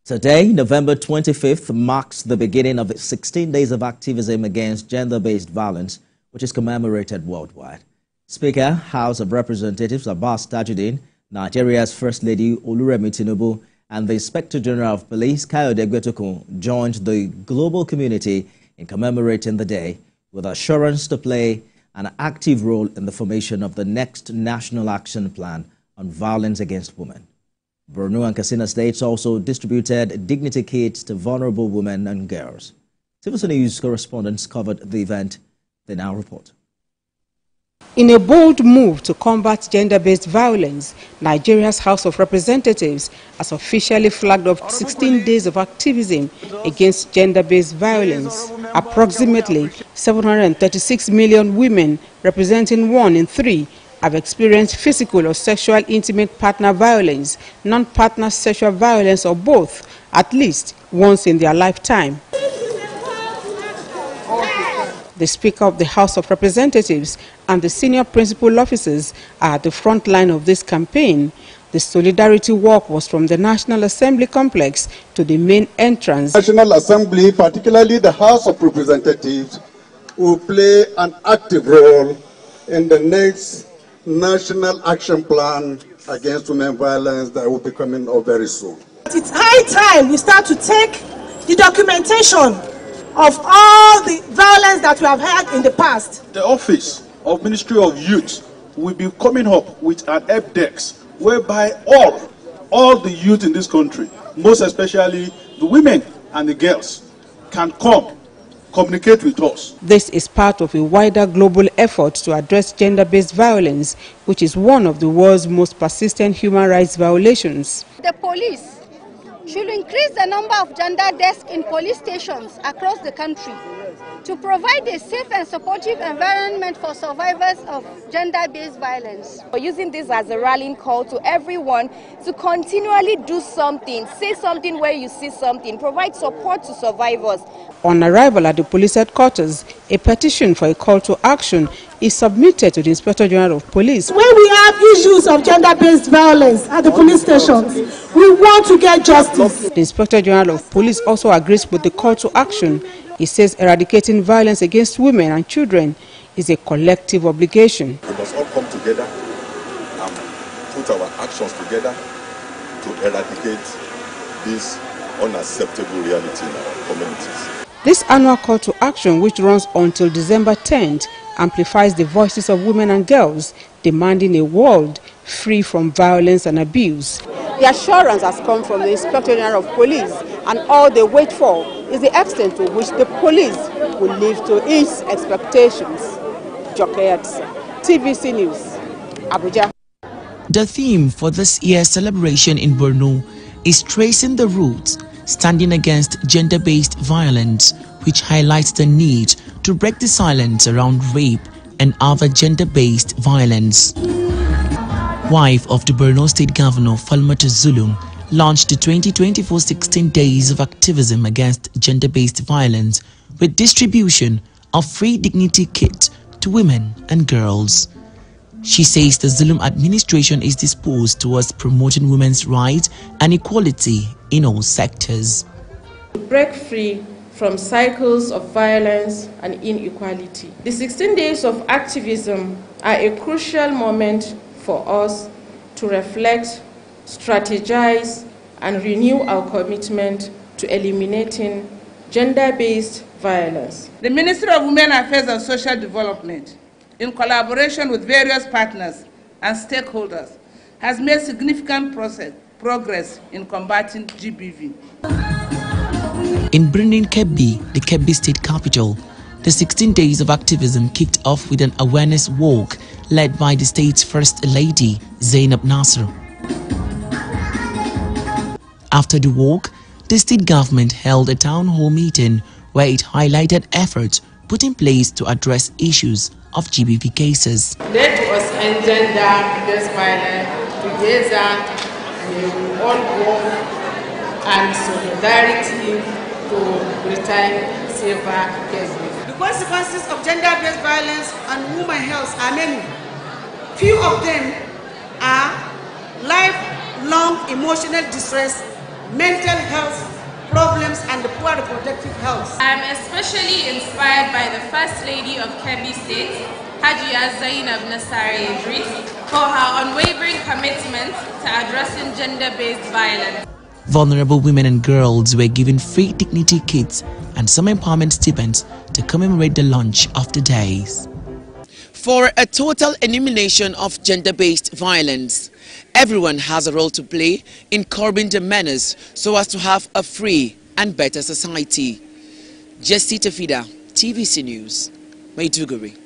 Today, November 25th, marks the beginning of 16 days of activism against gender-based violence, which is commemorated worldwide. Speaker, House of Representatives Abbas Tajuddin, Nigeria's First Lady Oluremi Tinubu, and the Inspector General of Police Kayode Gbetukun joined the global community in commemorating the day with assurance to play an active role in the formation of the next National Action Plan on Violence Against Women. Borno and Katsina states also distributed dignity kits to vulnerable women and girls. TVC News correspondents covered the event. They now report. In a bold move to combat gender-based violence, Nigeria's House of Representatives has officially flagged off 16 days of activism against gender-based violence. Approximately 736 million women, representing 1 in 3, have experienced physical or sexual intimate partner violence, non-partner sexual violence, or both, at least once in their lifetime. The Speaker of the House of Representatives and the senior principal officers are at the front line of this campaign. The solidarity walk was from the National Assembly complex to the main entrance. National Assembly, particularly the House of Representatives, will play an active role in the next National Action Plan against women violence that will be coming up very soon. It's high time we start to take the documentation of all the violence that we have had in the past. The Office of Ministry of Youth will be coming up with an help desk whereby all the youth in this country, most especially the women and the girls, can communicate with us. This is part of a wider global effort to address gender-based violence, which is one of the world's most persistent human rights violations. The police should increase the number of gender desks in police stations across the country to provide a safe and supportive environment for survivors of gender-based violence. We're using this as a rallying call to everyone to continually do something, say something where you see something, provide support to survivors. On arrival at the police headquarters, a petition for a call to action is submitted to the Inspector General of Police. When we have issues of gender-based violence at the police stations, we want to get justice. The Inspector General of Police also agrees with the call to action. He says eradicating violence against women and children is a collective obligation. We must all come together and put our actions together to eradicate this unacceptable reality in our communities. This annual call to action, which runs until December 10th, amplifies the voices of women and girls demanding a world free from violence and abuse. The assurance has come from the Inspector General of Police, and all they wait for is the extent to which the police will live to its expectations. TVC News, Abuja. The theme for this year's celebration in Borno is tracing the roots, standing against gender-based violence, which highlights the need to break the silence around rape and other gender-based violence. Wife of the Borno State Governor Falmata Zulum launched the 2024 16 Days of Activism Against Gender-Based Violence with distribution of free dignity kits to women and girls. She says the Zulum administration is disposed towards promoting women's rights and equality in all sectors. To break free from cycles of violence and inequality. The 16 days of activism are a crucial moment for us to reflect, strategize, and renew our commitment to eliminating gender-based violence. The Ministry of Women Affairs and Social Development, in collaboration with various partners and stakeholders, has made significant progress in combating GBV. In Birnin Kebbi, the Kebbi state capital, the 16 days of activism kicked off with an awareness walk led by the state's First Lady, Zainab Nasser. After the walk, the state government held a town hall meeting where it highlighted efforts put in place to address issues of GBV cases. Let us end gender-based violence together, and we will all work and solidarity to return safer cases. The consequences of gender-based violence on women's health are many. Few of them are lifelong emotional distress, mental health problems and the poor reproductive health. I am especially inspired by the First Lady of Kebbi State, Hajiya Zainab Nasari Idris, for her unwavering commitment to addressing gender-based violence. Vulnerable women and girls were given free dignity kits and some empowerment stipends to commemorate the launch of the days. For a total elimination of gender-based violence, everyone has a role to play in curbing the menace so as to have a free and better society. Jesse Tafida, TVC News, Maiduguri.